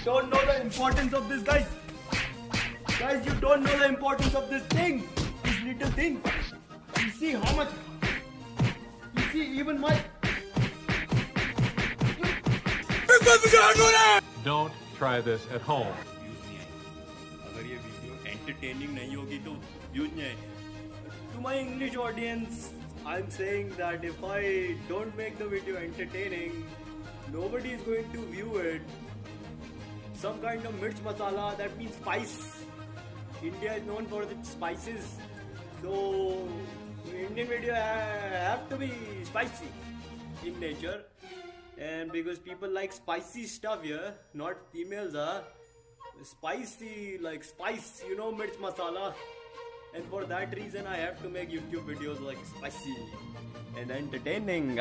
don't know the importance of this, guys. Guys, you don't know the importance of this thing. This little thing. You see how much. You see even my. Don't try this at home. अगर ये video entertaining नहीं होगी तो views नहीं आएंगे. To my English audience, I'm saying that if I don't make the video entertaining, nobody is going to view it. Some kind of mirch masala, that means spice. India is known for its spices, so Indian video have to be spicy in nature. And because people like spicy stuff here, not females are spicy, like spice, you know, mirch masala. And for that reason I have to make YouTube videos like spicy and entertaining.